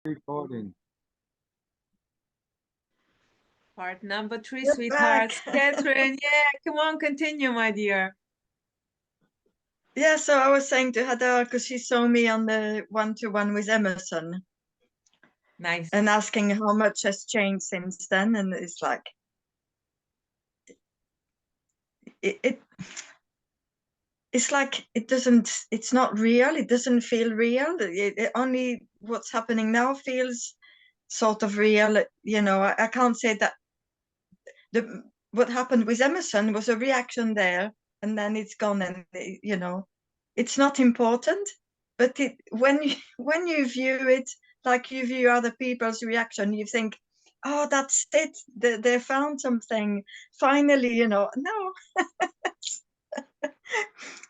Recording. Part number 3, You're sweethearts. back. Catherine, yeah, come on, continue, my dear. Yeah, so I was saying to Heather, because she saw me on the one-to-one with Emerson Nice. and asking how much has changed since then. And it's like, it's like it's not real. It doesn't feel real. It only what's happening now feels sort of real. You know, I can't say that what happened with Emerson was a reaction there and then it's gone, and you know, it's not important. But when you view it like you view other people's reaction, you think, oh, that's it, they found something finally, you know. No.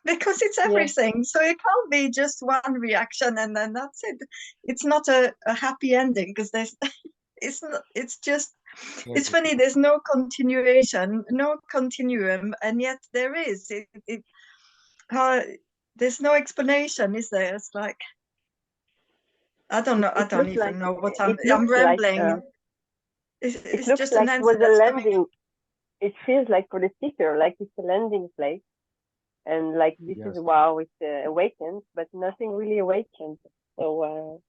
Because it's everything. Yeah. So it can't be just one reaction and then that's it. It's not a happy ending, because there's it's just, it's funny, there's no continuation, no continuum, and yet there is. There's no explanation, is there? It's like, I don't know. I don't even know what I'm rambling. It looks just like it was a landing. It feels like for the seeker, like it's a landing place, and like this is wow, it's awakened, but nothing really awakened. So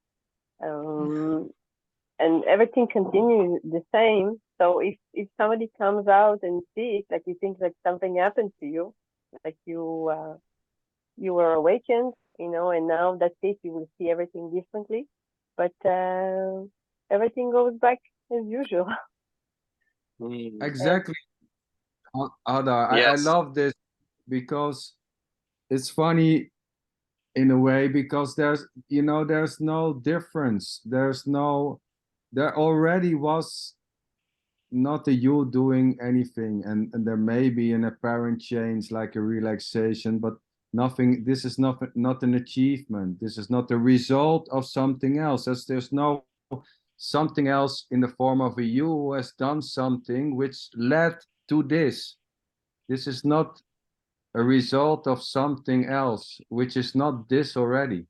and everything continues the same. So if somebody comes out and sees, like, you think like something happened to you, like you were awakened, you know, and now that's it, you will see everything differently. But everything goes back as usual. Exactly. Ada, yes. I love this because it's funny in a way, because there's, you know, there's no difference. There already was not a you doing anything, and there may be an apparent change, like a relaxation, but nothing. This is not an achievement. This is not the result of something else. There's no something else in the form of a you who has done something which led to this. This is not a result of something else which is not this already.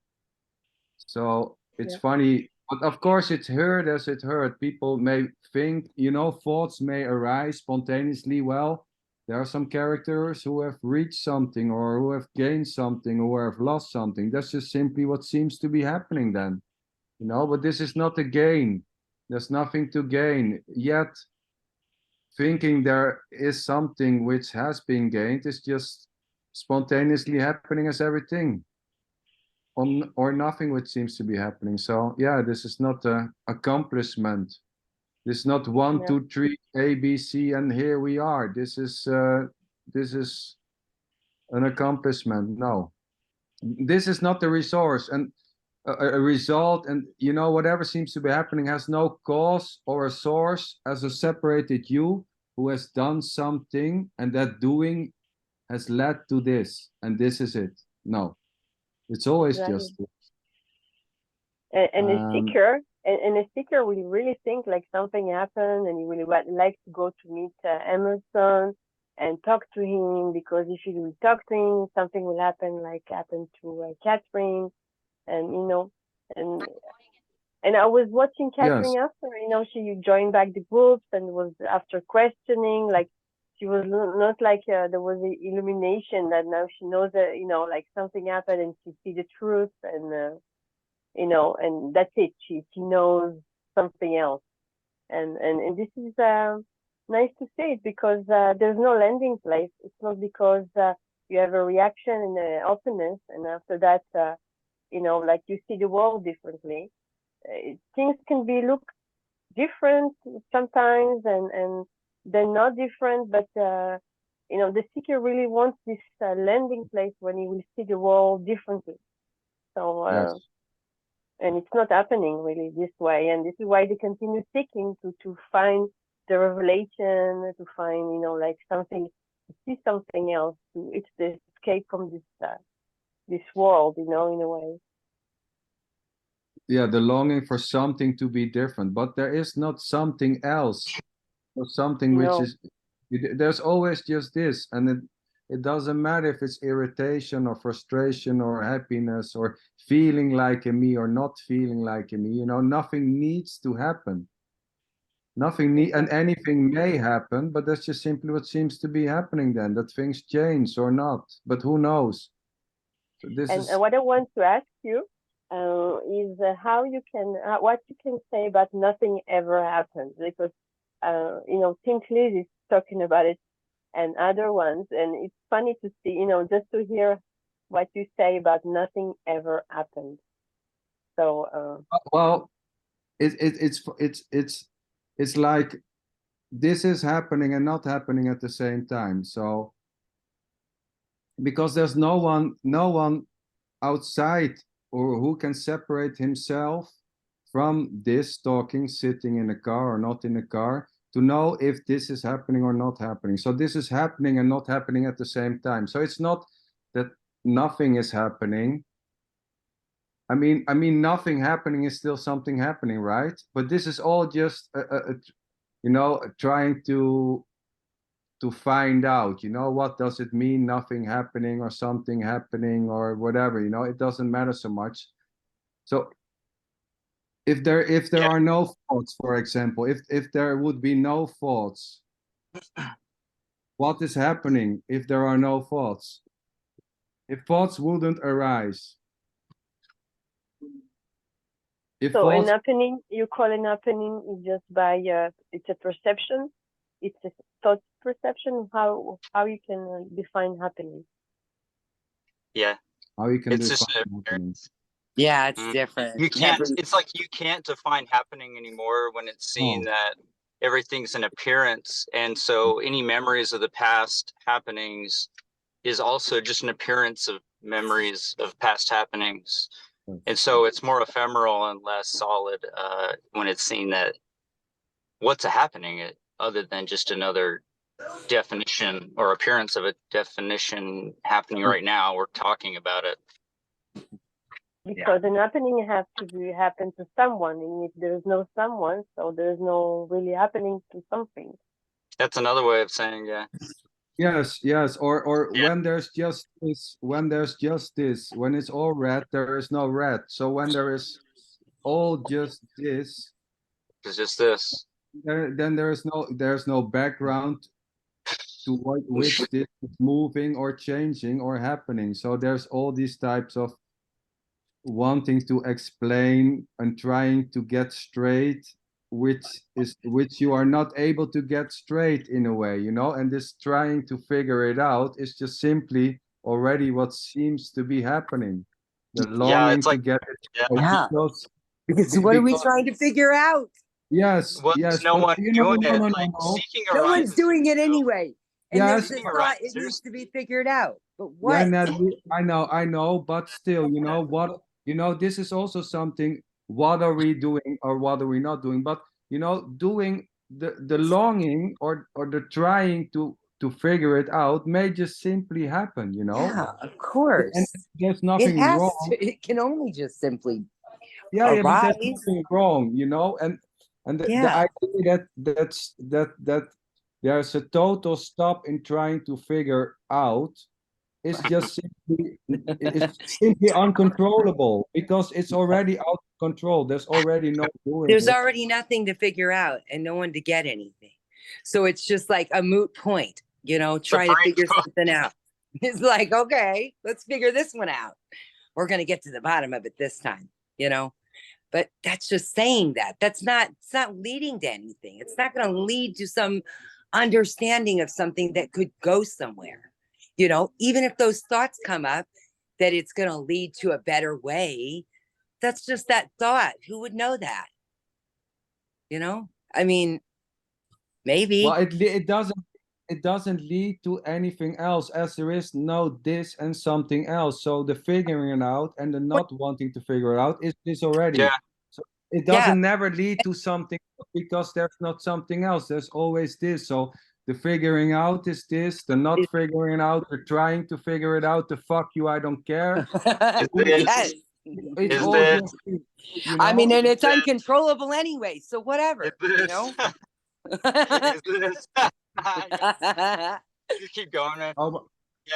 So it's funny. But of course, it's heard as it heard. People may think, you know, thoughts may arise spontaneously. Well, there are some characters who have reached something, or who have gained something, or have lost something. That's just simply what seems to be happening then, you know. But this is not a gain. There's nothing to gain. Yet, thinking there is something which has been gained is just spontaneously happening as everything. Or nothing which seems to be happening. So yeah, this is not an accomplishment. This is not 1, 2, 3, A, B, C, and here we are. This is an accomplishment. No, this is not the resource and a result. And you know, whatever seems to be happening has no cause or a source as a separated you who has done something, and that doing has led to this, and this is it. No. It's always just this. And a seeker, and a seeker will really think like something happened, and he really like to go to meet Emerson and talk to him, because if you will talk to him, something will happen, like happened to Catherine, and you know, and I was watching Catherine after, you know, she joined back the groups and was after questioning, like. She was not like there was an illumination that now she knows that, you know, like something happened and she sees the truth, and you know, and that's it. She knows something else, and this is nice to see it, because there's no landing place. It's not because you have a reaction and an openness, and after that, you know, like you see the world differently. Things can be look different sometimes, and they're not different, but you know, the seeker really wants this landing place when he will see the world differently. So and it's not happening really this way, and this is why they continue seeking to find the revelation, to find, you know, like something, to see something else, to it's the escape from this world, you know, in a way. Yeah, the longing for something to be different, but there is not something else. Or something which is, there's always just this, and It doesn't matter if it's irritation or frustration or happiness or feeling like a me or not feeling like a me. You know, nothing needs to happen. Nothing need, and anything may happen, but that's just simply what seems to be happening then, that things change or not. But who knows? So this And is what I want to ask you is how you can, what you can say about nothing ever happens, because you know, Tim Cleese is talking about it and other ones, and it's funny to see, you know, just to hear what you say about nothing ever happened. So well, it's like this is happening and not happening at the same time. So because there's no one outside or who can separate himself from this talking, sitting in a car or not in a car, to know if this is happening or not happening. So this is happening and not happening at the same time. So it's not that nothing is happening. I mean, nothing happening is still something happening, right? But this is all just, you know, trying to find out, you know, what does it mean, nothing happening or something happening or whatever, you know, it doesn't matter so much. So if there are no thoughts, for example, if there would be no thoughts, what is happening if there are no thoughts? If thoughts wouldn't arise, if so an thoughts, happening, you call an happening is just by it's a perception, it's a thought perception. How you can define happening? Yeah, how you can it's define just an happening? appearance. Yeah, it's different. You can't. It's like you can't define happening anymore when it's seen that everything's an appearance, and so any memories of the past happenings is also just an appearance of memories of past happenings. And so it's more ephemeral and less solid when it's seen that what's a happening other than just another definition or appearance of a definition happening right now. We're talking about it. Because an happening has to happen to someone, and if there's no someone, so there's no really happening to something. That's another way of saying, yeah. Yes, or Yeah. when there's just this, when it's all red, there is no red. So when there is all just this, It's just this. then there's no background to which this is moving or changing or happening. So there's all these types of wanting to explain and trying to get straight, which you are not able to get straight in a way, you know, and this trying to figure it out is just simply already what seems to be happening. The longing it's like, to get it Yeah. Because what are we trying to figure out? Yes, well, yes, no but one doing it. no, Like, no. seeking No one's arises, doing it you know? anyway. And Yes. there's this thought it needs to be figured out. But Yeah, what? Natalie, I know, but still, you know what, you know, this is also something, what are we doing or what are we not doing? But, you know, doing the longing or the trying to figure it out may just simply happen, you know? Yeah, of course. And there's It nothing has wrong. to, it can only just simply Yeah, but there's arise. nothing wrong, you know? And the Yeah. idea that there's a total stop in trying to figure out is just simply, it's simply uncontrollable because it's already out of control. There's already no doing There's it. already nothing to figure out and no one to get anything. So it's just like a moot point, you know, trying to figure something out. It's like, okay, let's figure this one out. We're going to get to the bottom of it this time, you know? But that's just saying that. It's not leading to anything. It's not going to lead to some understanding of something that could go somewhere. You know, even if those thoughts come up that it's going to lead to a better way, that's just that thought. Who would know that? You know, I mean, maybe. Well, it doesn't lead to anything else, as there is no this and something else. So the figuring it out and the not wanting to figure it out is this already. Yeah. So it doesn't never lead to something because there's not something else. There's always this. So the figuring out is this, the not figuring out, the trying to figure it out, the fuck you, I don't care. Yes. It's Is all this? just, you know? I mean, and it's uncontrollable anyway, so whatever, you know? Is this? You keep going, man. Oh,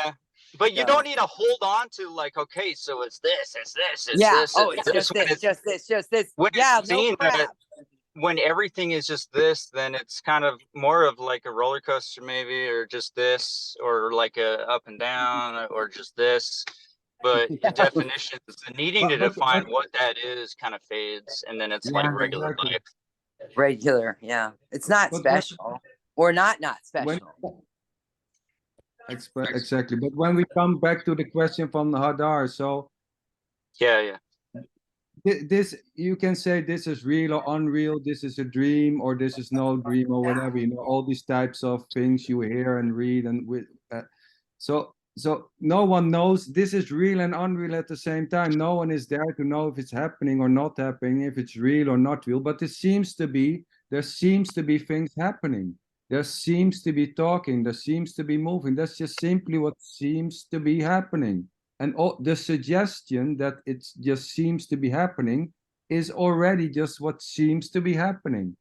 Yeah. But you So- don't need to hold on to like, okay, so it's this, it's this, it's Yeah. this, Oh, it's it's just when this, just this, just this. when Yeah, it's no seen that crap. when everything is just this, then it's kind of more of like a roller coaster maybe, or just this, or like a up and down, or just this. But the definitions, the needing to define what that is kind of fades, and then it's like Yeah. regular Exactly. life. Regular. Yeah. It's not But special or not when, special. exactly. But when we come back to the question from Hadar, so Yeah. this, you can say this is real or unreal, this is a dream or this is no dream or whatever, you know, all these types of things you hear and read and with so no one knows this is real and unreal at the same time. No one is there to know if it's happening or not happening, if it's real or not real, but there seems to be things happening. There seems to be talking, there seems to be moving. That's just simply what seems to be happening. And all, the suggestion that it just seems to be happening is already just what seems to be happening.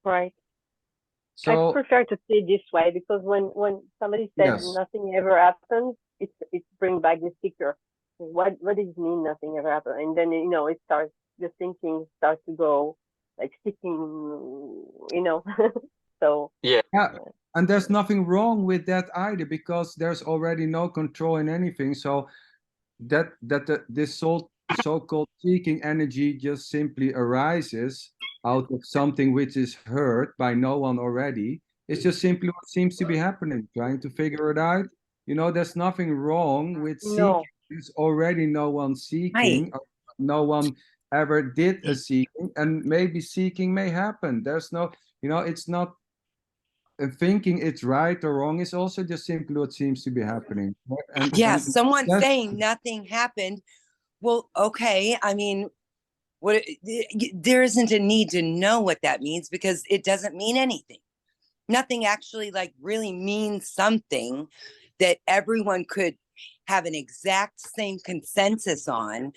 Right. I So prefer to see it this way, because when somebody says yes, nothing ever happens, it brings back the seeker. What does it mean nothing ever happened? And then it starts, the thinking starts to go like seeking. So Yeah. and there's nothing wrong with that either, because there's already no control in anything. So this so-called seeking energy just simply arises out of something which is heard by no one already. It's just simply what seems to be happening, trying to figure it out. You know, there's nothing wrong with seeking. no, There's already no one seeking. No one ever did a seeking, and maybe seeking may happen. There's no, it's not thinking it's right or wrong. It's also just simply what seems to be happening. Yeah, someone that's- saying nothing happened. Well, okay. I mean, there isn't a need to know what that means, because it doesn't mean anything. Nothing actually like really means something that everyone could have an exact same consensus on.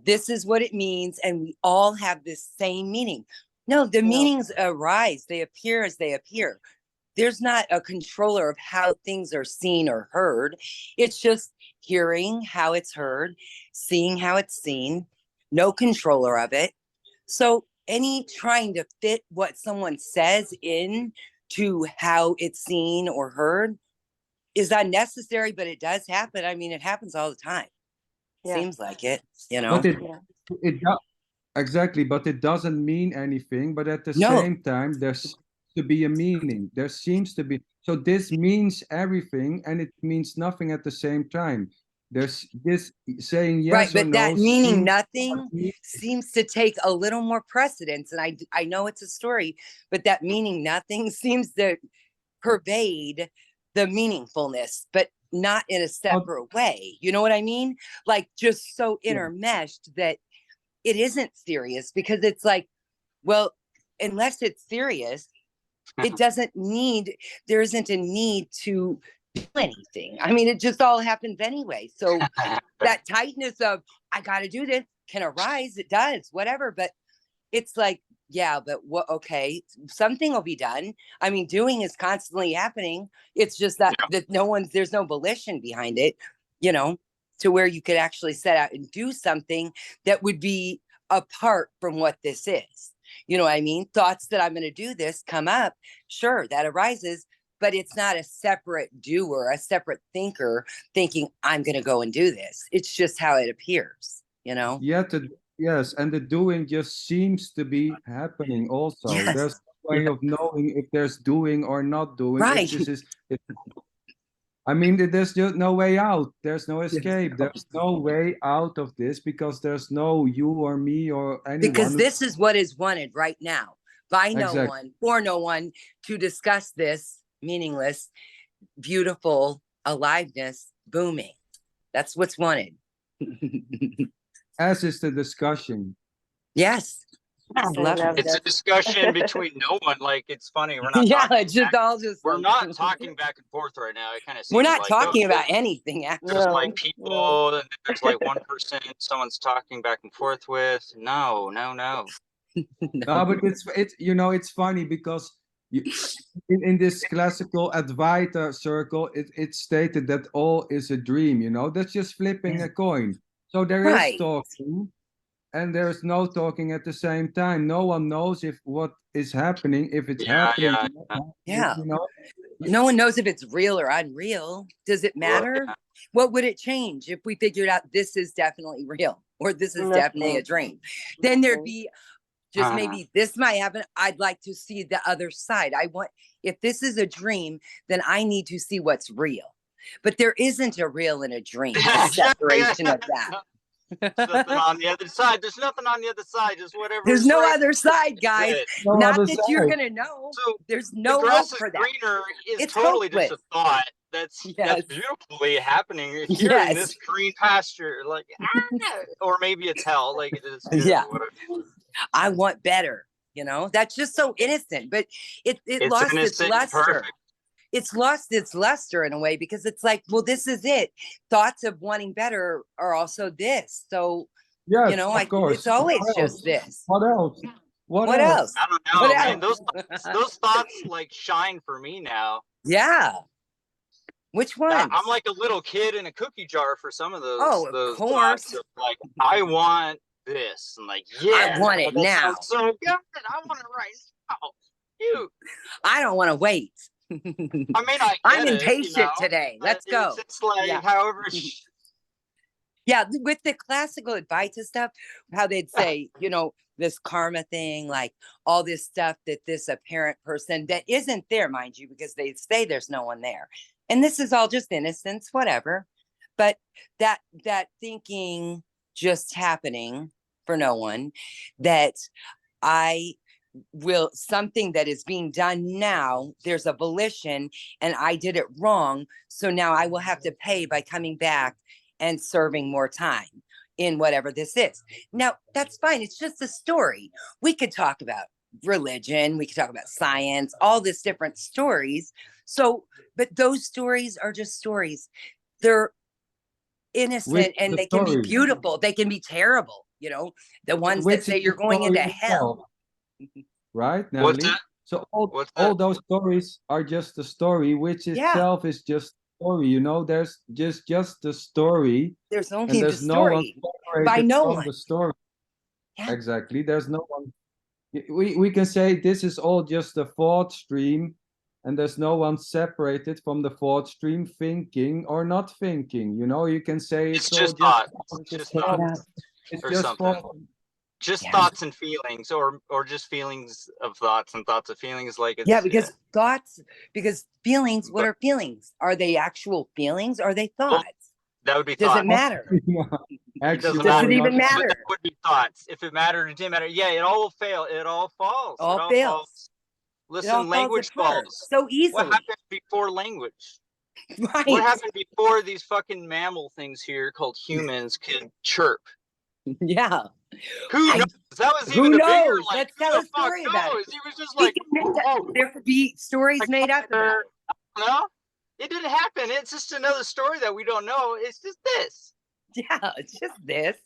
This is what it means, and we all have this same meaning. No, the meanings arise, they appear as they appear. There's not a controller of how things are seen or heard. It's just hearing how it's heard, seeing how it's seen, no controller of it. So any trying to fit what someone says in to how it's seen or heard is unnecessary, but it does happen. I mean, it happens all the time. Seems like it, But exactly, but it doesn't mean anything. But at the same time, there's to be a meaning. There seems to be. So this means everything, and it means nothing at the same time. There's this saying yes right, but or no. that meaning nothing seems to take a little more precedence. And I know it's a story, but that meaning nothing seems to pervade the meaningfulness, but not in a separate way. You know what I mean? Like just so intermeshed that it isn't serious, because it's like, well, unless it's serious, it doesn't need, there isn't a need to do anything. I mean, it just all happens anyway. So that tightness of, I got to do this can arise. It does, whatever. But it's like, yeah, but what, okay, something will be done. I mean, doing is constantly happening. It's just that there's no volition behind it, to where you could actually set out and do something that would be apart from what this is. You know what I mean? Thoughts that I'm going to do this come up. Sure, that arises, but it's not a separate doer, a separate thinker thinking I'm going to go and do this. It's just how it appears, Yes, and the doing just seems to be happening also. Yes. There's no way of knowing if there's doing or not doing. Right. I mean, there's just no way out. There's no escape. There's no way out of this, because there's no you or me or anyone. Because this is what is wanted right now by no one, for no one, to discuss this meaningless, beautiful aliveness booming. That's what's wanted. As is the discussion. Yes. It's a discussion between no one. Like, it's funny. We're not. It's just we're not talking back and forth right now. It kind of. We're not talking about anything. Actually, there's like people, and there's like one person someone's talking back and forth with. No. No, but it's funny because you, in this classical Advaita circle, it's stated that all is a dream, you know, that's just flipping a coin. So there is Right. talking and there's no talking at the same time. No one knows if what is happening, if it's happening. Yeah. You know? No one knows if it's real or unreal. Does it matter? Yeah. What would it change if we figured out this is definitely real or this is definitely a dream? Then there'd be just maybe this might happen. I'd like to see the other side. If this is a dream, then I need to see what's real. But there isn't a real and a dream. The separation of that. There's nothing on the other side. There's nothing on the other side. Just whatever. There's no other side, guys. No Not other that you're side. gonna know. So there's no the grass hope is for that. greener is It's totally just a hopeless. thought that's beautifully happening here in this green pasture, like or maybe it's hell, like it is here, I want better, you know. That's just so innocent, but it lost its luster. Perfect. It's lost its luster in a way because it's like, well, this is it. Thoughts of wanting better are also this. So yes, you know, of course. it's always just this. What else? What else? I don't know, man. Those thoughts like shine for me now. Yeah. Which one? I'm like a little kid in a cookie jar for some of those. Oh, of course. Of, like, I want this, and like, yeah, I want it now. So good. I want it right now. You. I don't want to wait. I mean, I'm impatient today. Let's go. It's like, however. Yeah, with the classical Advaita stuff, how they'd say, you know, this karma thing, like all this stuff that this apparent person that isn't there, mind you, because they say there's no one there. And this is all just innocence, whatever. But that thinking just happening for no one, that something that is being done now, there's a volition and I did it wrong. So now I will have to pay by coming back and serving more time in whatever this is. Now, that's fine. It's just a story. We could talk about religion. We could talk about science, all this different stories. So, but those stories are just stories. They're innocent and they can be beautiful. They can be terrible. You know, the ones that say you're going into hell. Right, Nelly? So all those stories are just a story, which itself is just story, you know. There's just the story. There's only the story by no one. The story. Exactly. There's no one. We can say this is all just a thought stream, and there's no one separated from the thought stream, thinking or not thinking. You know, you can say it's just thoughts. It's just something. Just thoughts and feelings, or just feelings of thoughts and thoughts of feelings, like it's, because feelings. What are feelings? Are they actual feelings? Are they thoughts? That would be. Does thoughts. it matter? Actually, does it even matter? That would be thoughts. If it mattered, it didn't matter. Yeah, it all will fail. It all falls. All fails. Listen, language falls so easily. What happened before language? Right. What happened before these fucking mammal things here called humans could chirp? Yeah. Who knows? That was even a bigger, like, let's tell a story about it. He was just like, there could be stories made up about it. No, it didn't happen. It's just another story that we don't know. It's just this. Yeah, it's just this.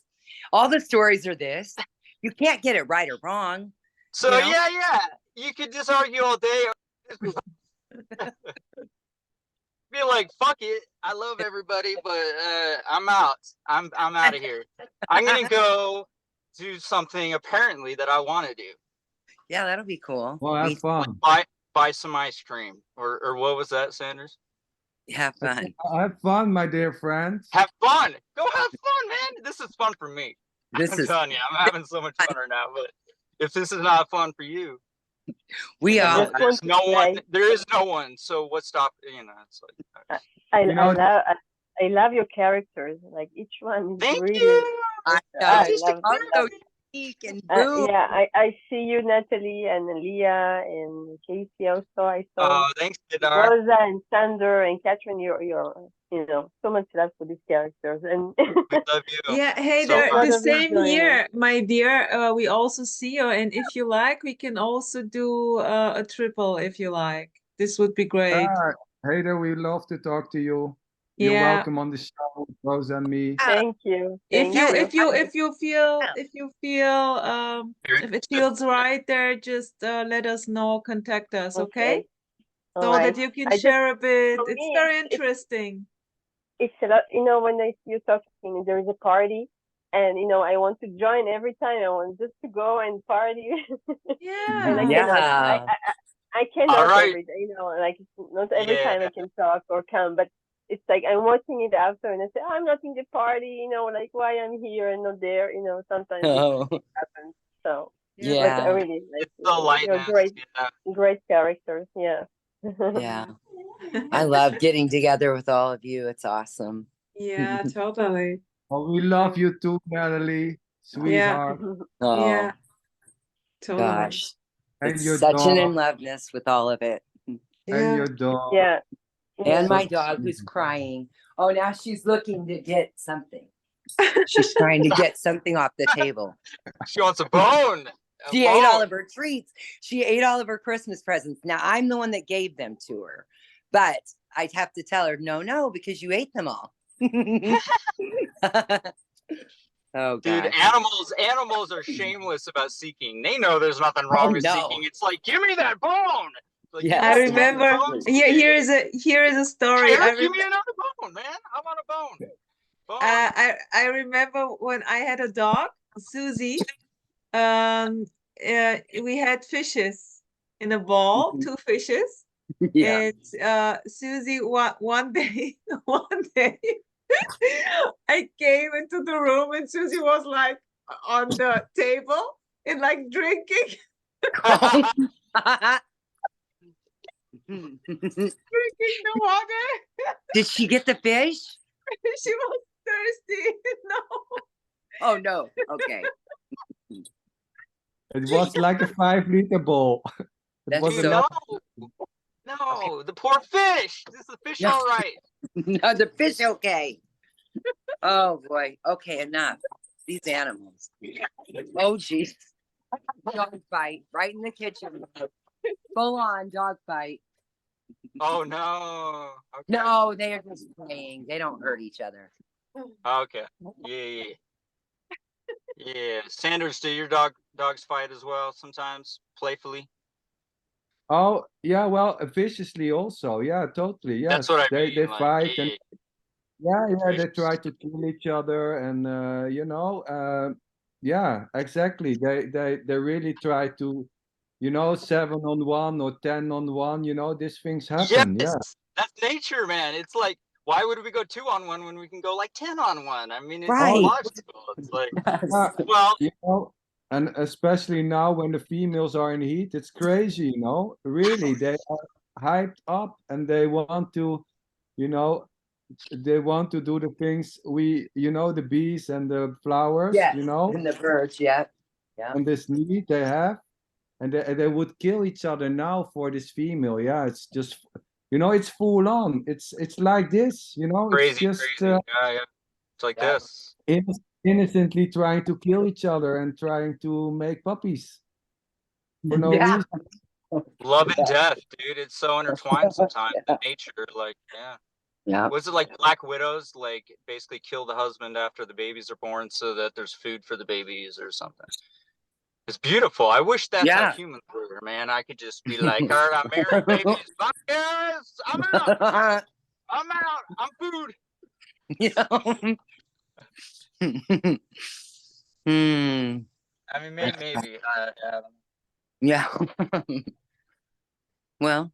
All the stories are this. You can't get it right or wrong. So, you know? You could just argue all day. Be like, fuck it. I love everybody, but I'm out. I'm out of here. I'm gonna go do something apparently that I want to do. Yeah, that'll be cool. Well, have fun. Buy some ice cream, or what was that, Sanders? Have fun. Have fun, my dear friend. Have fun. Go have fun, man. This is fun for me. I'm telling you, I'm having so much fun right now. But if this is not fun for you, we are. There's no one. There is no one. So what's stop? You know, it's like. I love your characters. Like each one is Thank really. You. I love so unique and I see you, Natalie, and Leah, and Casey also. I saw. Oh, thanks, Didar. Rosa and Sander and Catherine. You're so much love for these characters, and we love you. Yeah, hey, so they're the same here, my dear. We also see you, and if you like, we can also do a triple if you like. This would be great. Hey there, we love to talk to you. You're Yeah. welcome on the show, Rose and me. Thank you. If you feel Very if it feels right there, just let us know, contact us, okay? All So right. that you can I just, share a bit. for It's me, very interesting. it's a lot, you know, when you're talking, there is a party, and you know, I want to join every time. I want just to go and party, and I Yeah. cannot. Yeah. I All cannot right. every day, you know, like not every Yeah. time I can talk or come, but it's like I'm watching it after, and I say, I'm not in the party, you know, like why I'm here and not there, you know. Sometimes Oh, it happens. So, but I yeah. really like It's the you're lightness. great, Yeah. great characters. Yeah. Yeah. I love getting together with all of you. It's awesome. Yeah, totally. Oh, we love you too, Natalie, sweetheart, Oh, Yeah, totally. gosh. and It's your such an dog, in loveness with all of it. and Yeah. your dog. Yeah. And my So dog who's sweet. crying. Oh, now she's looking to get something. She's trying to get something off the table. She wants a bone. She ate all of her treats. She ate all of her Christmas presents. Now I'm the one that gave them to her, but I'd have to tell her, no, because you ate them all. Oh, Dude, gosh. animals are shameless about seeking. They know there's nothing wrong with no. seeking. It's like, give me that bone. Like, Yes. I you want remember. bones? Yeah, here is a story. Here, give me another bone, man. I want a bone. Bone. I remember when I had a dog, Susie. We had fishes in a bowl, 2 fishes. Yeah. And Susie, one day, I came into the room and Susie was like on the table and like drinking the water. Did she get the fish? She was thirsty. No. Oh, no. Okay. It was like a 5-liter bowl. It was Dude, a lot. no, the poor fish. Is the fish No. all right? No, the fish okay. Oh boy. Okay, enough. These animals. Oh geez. Dog fight right in the kitchen. Full on dog fight. Oh no. Okay. No, they are just playing. They don't hurt each other. Okay. Yeah. Yeah. Sanders, do your dogs fight as well sometimes, playfully? Oh, yeah, well, viciously also. Yeah, totally. Yes. That's what I mean. They Like, fight and yeah, they vicious. try to kill each other and you know, yeah, exactly. They really try to, you know, 7-on-1 or 10-on-1, you know, these things happen. Yeah. Yes, that's nature, man. It's like, why would we go 2-on-1 when we can go like 10-on-1? I mean, it's Right. logical. It's like, Yeah, well, you know, and especially now when the females are in heat, it's crazy, you know. Really, they are hyped up and they want to, you know, they want to do the things you know, the bees and the flowers, Yes. you know, And the birds, yeah. Yeah. and this need they have, and they would kill each other now for this female. Yeah, it's just, you know, it's full on. It's like this, you know, it's crazy, just crazy. Yeah. It's like Yeah. this. innocently trying to kill each other and trying to make puppies for no Yeah. reason. Love and death, dude. It's so intertwined sometimes in nature. Like, yeah. Yeah. Was it like Black Widows, like basically kill the husband after the babies are born so that there's food for the babies or something? It's beautiful. I wish that's how humans were, man. I could just be like, all right, I'm married, babies. Bye, guys. I'm out. I'm out. I'm food. I mean, maybe. Yeah. Well,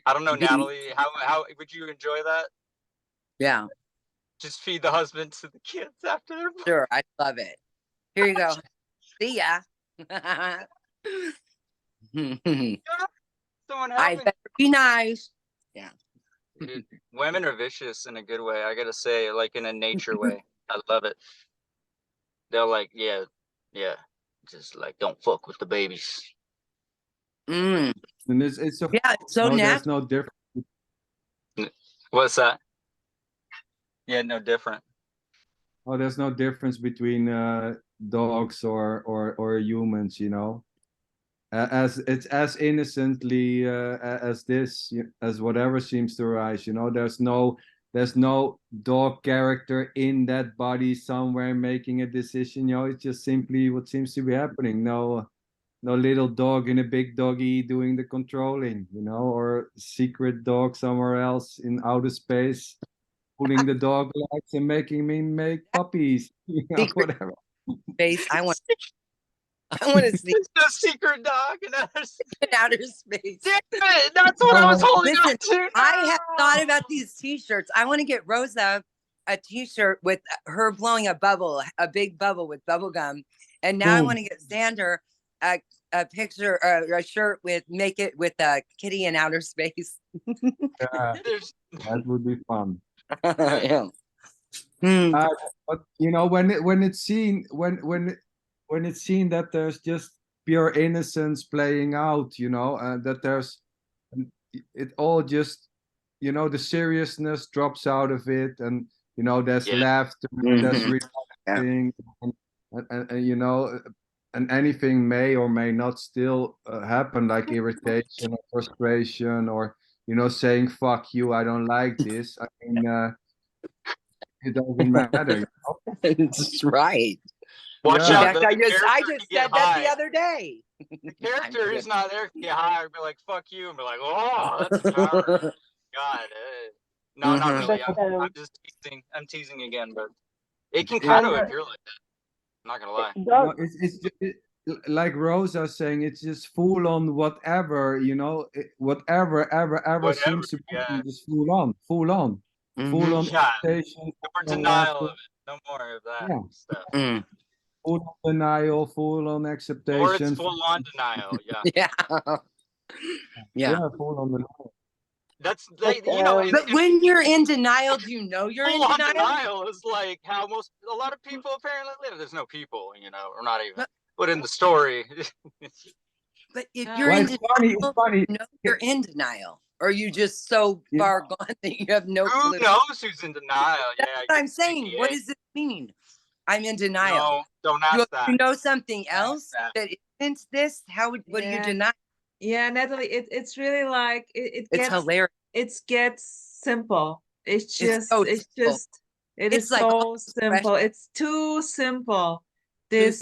I don't know, Natalie. How would you enjoy that? yeah, Just feed the husband to the kids after they're born. sure. I love it. Here you go. See ya. Someone help I me. better be nice. Yeah. Dude, women are vicious in a good way. I gotta say, like in a nature way. I love it. They're like, yeah, just like don't fuck with the babies. Mm. And it's so Yeah, it's so no, natural. there's no difference. What's that? Yeah, no different. Oh, there's no difference between dogs or humans, you know. As it's as innocently as this, as whatever seems to arise, you know. There's no there's no dog character in that body somewhere making a decision. You know, it's just simply what seems to be happening. No little dog in a big doggy doing the controlling, you know, or secret dog somewhere else in outer space pulling the dog legs and making me make puppies, you know, whatever. Space. I want to see a secret dog in outer space. Damn it, that's what I was holding on to. No! I have thought about these T-shirts. I want to get Rosa a T-shirt with her blowing a bubble, a big bubble with bubble gum, and now I want to get Xander a picture or a shirt with make it with a kitty in outer space. Yeah, that would be fun. Yeah. But you know, when it's seen that there's just pure innocence playing out, you know, that there's it all just, you know, the seriousness drops out of it, and you know, there's laughter, there's relaxing, and you know, and anything may or may not still happen, like irritation or frustration, or you know, saying "fuck you," I don't like this. I mean, it doesn't matter. You know? It's right. Watch out! I just said that the other day. The character who's not there can get high and be like "fuck you" and be like, "Oh, that's power." God, no, not really. I'm just teasing. I'm teasing again, but it can kind of appear like that. I'm not gonna lie. No, it's just, like Rosa saying, it's just full on whatever, you know, whatever ever seems to be, just full on expectation, more denial of it, no more of that stuff. Full on denial, full on acceptation, or it's full on denial. Yeah, full on denial. That's you know. But when you're in denial, do you know you're in denial? Full on denial is like how a lot of people apparently live. There's no people, you know, or not even. But in the story. But if you're in denial, it's funny. You know you're in denial. Or are you just so far gone that you have no clue? Who knows who's in denial? That's what I'm saying. What does it mean? I'm in denial. No, don't ask that. You know something else that isn't this? What do you deny? Yeah, Natalie, it's really like it gets hilarious. It gets simple. It's just it is like so simple. It's too simple. This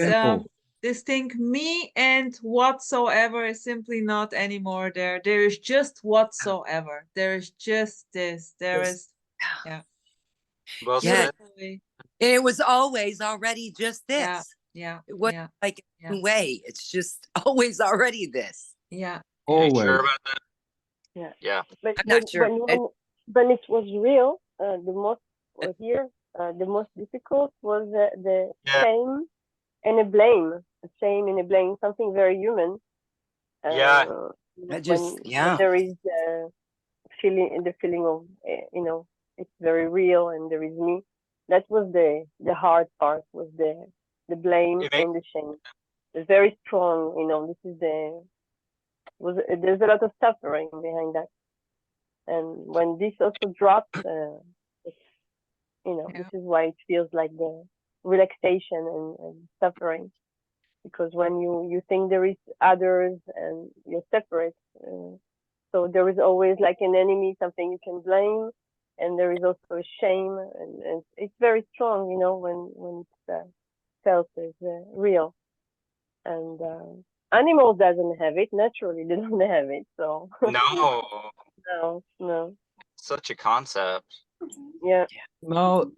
thing me and whatsoever is simply not anymore there. There is just whatsoever. There is just this. There is Well said. And it was always already just this. Yeah. It wasn't like a way. It's just always already this. Yeah. Always. Are you sure about that? Yeah. But I'm not sure. When it was real, the most difficult was the shame and a blame. Shame and a blame, something very human. When there is the feeling of you know, it's very real and there is me. That was the hard part, was the blame and the shame. It's very strong, you know. This is there's a lot of suffering behind that, and when this also drops, you know, this is why it feels like the relaxation and suffering, because when you think there is others and you're separate, so there is always like an enemy, something you can blame, and there is also a shame, and it's very strong, you know, when it's felt as real. And animals doesn't have it naturally; they don't have it. So no. Such a concept. Yeah. No,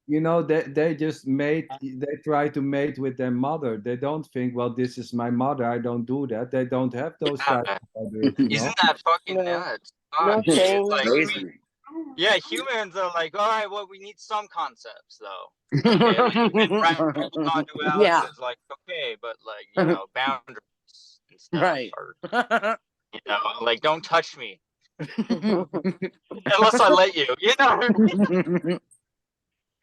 you know, they just mate. They try to mate with their mother. They don't think, well, this is my mother, I don't do that. They don't have those types of ideas, you know? Isn't that fucking nuts? Yeah, humans are like, all right, well, we need some concepts though. Okay, like, non-duality is like, okay, but like, you know, boundaries and stuff. Right. Or, you know, like, don't touch me. Unless I let you, you know.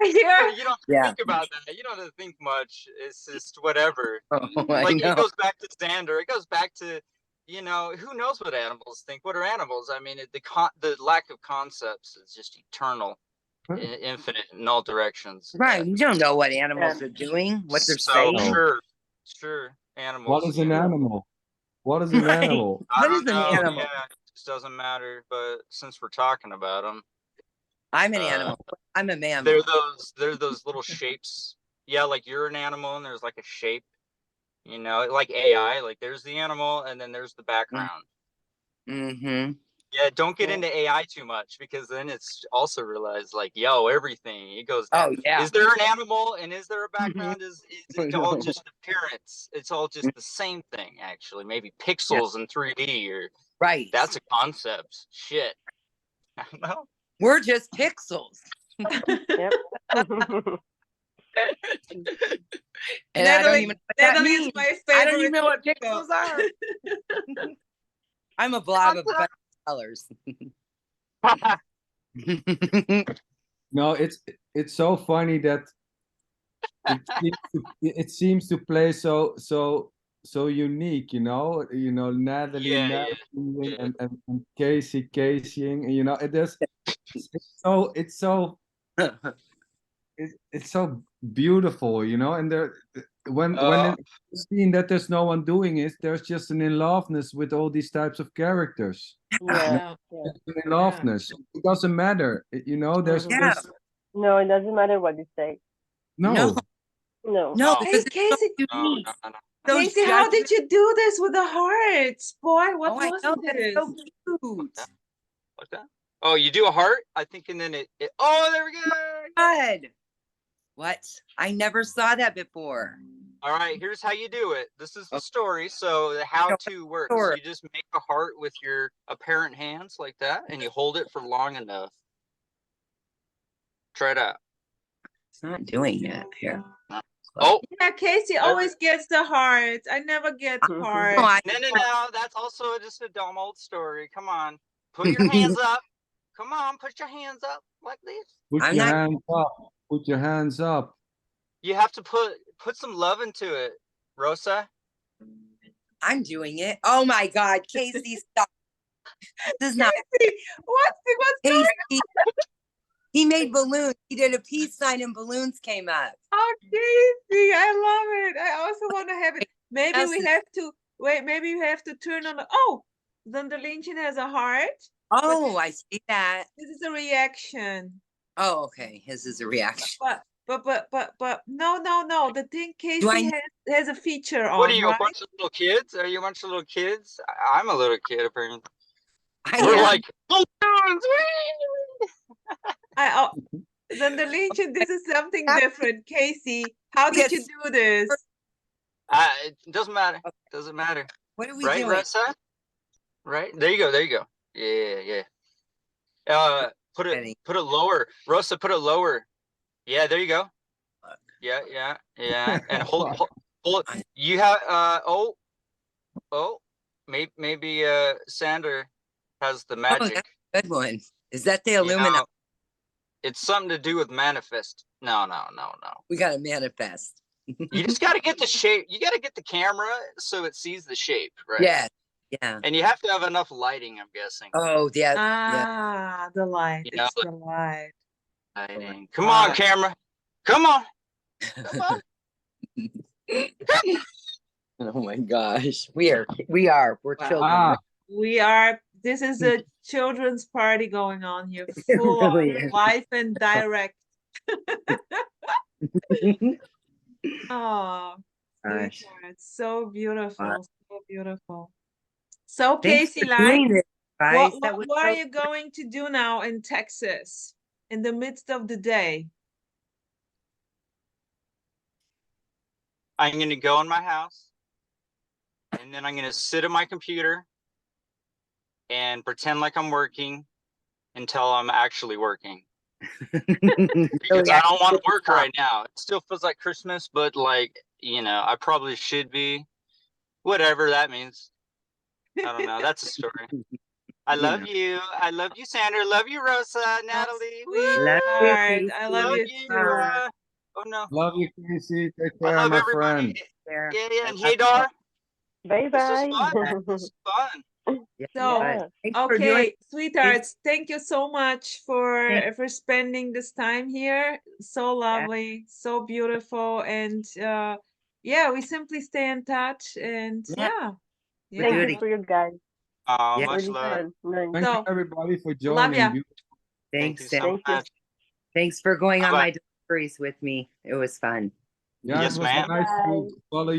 You don't think about that. You don't think much. It's just whatever. Like it goes back to Xander. It goes back to, you know, who knows what animals think? What are animals? I mean, the lack of concepts is just eternal, infinite in all directions. Right. You don't know what animals are doing, what they're saying. Sure. Animals. What is an animal? What is an animal? What is an animal? Yeah, it just doesn't matter. But since we're talking about them, I'm an animal. I'm a mammal. They're those little shapes. Yeah, like you're an animal and there's like a shape, you know, like AI, like there's the animal and then there's the background. Mm-hmm. Yeah, don't get into AI too much because then it's also realized like, yo, everything. It goes down. Oh, yeah. Is there an animal and is there a background? Is it all just appearance? It's all just the same thing, actually. Maybe pixels in 3D or right. That's a concept. Shit. I don't know. We're just pixels. Yep. And I don't even know what that Natalie is means. my I don't even favorite know what pixels are. I'm a blob of bunch of colors. No, it's so funny that it seems to play so unique, you know. Natalie, Yeah. and Caseying, and, you know, it's so beautiful, you know. And there, when it's seen that there's no one doing it, there's just an in loveness with all these types of characters. Yeah. In loveness, it doesn't matter, you know. There's No, it doesn't matter what you say. no. Hey, Casey. No. Casey, how did you do this with the hearts? Boy, what was this? this? So cute. Like that? Oh, you do a heart, I think, and then it oh, there we go. Good. What? I never saw that before. All right, here's how you do it. This is the story. So the how-to works. You just make a heart with your apparent hands like that, and you hold it for long enough. Try it out. It's not doing it here. Oh. Yeah, Casey always gets the hearts. I never get hearts. No. That's also just a dumb old story. Come on. Put your hands up. Come on, put your hands up like this. Put your hands up. Put your hands up. You have to put some love into it, Rosa. I'm doing it. Oh my God, Casey, stop. This is not. Casey, what's going on? He made balloons. He did a peace sign and balloons came up. Oh, Casey, I love it. I also want to have it. Maybe we have to wait. Maybe you have to turn on the. Oh, then the Lynching has a heart. Oh, I see that. This is a reaction. Oh, okay. His is a reaction. But no. The thing Casey has a feature on. What are you, right? a bunch of little kids? Are you a bunch of little kids? I'm a little kid, apparently. We're like, then the Lynching, this is something different. Casey, how did you do this? It doesn't matter. Doesn't matter. What are we doing? Right, Rosa? Right? There you go. Yeah. Put it lower. Rosa, put it lower. Yeah, there you go. Yeah. And hold. You have maybe Sander has the magic. That's a good one. Is that the Illuminati? You know, it's something to do with manifest. No. We gotta manifest. You just gotta get the shape. You gotta get the camera so it sees the shape, right? Yeah. And you have to have enough lighting, I'm guessing. Oh, yeah. The light. You know, it's the light. Lighting. Come on, camera. Come on. Oh my gosh. We're children. We are. This is a children's party going on here. Full on live and direct. Oh, gosh. So beautiful. So beautiful. So Casey, what are you going to do now in Texas in the midst of the day? I'm going to go in my house and then I'm going to sit at my computer and pretend like I'm working until I'm actually working. Because I don't want to work right now. It still feels like Christmas, but like, you know, I probably should be. Whatever that means. I don't know. That's a story. I love you. I love you, Sandra. Love you, Rosa, Natalie. I love you. Oh no. Love you, Casey. Take care, I love my everybody. friend. Yeah. And hey, Dar. Bye. This is fun. So, okay, sweethearts, thank you so much for spending this time here. So lovely, so beautiful, and yeah, we simply stay in touch, and Thank you for you guys. Much love. Thank you everybody for joining. Love ya. Thank you Thanks. so much. Thanks for going on Bye-bye. my deliveries with me. It was fun. Yeah, Yes, it was ma'am. nice to Bye. follow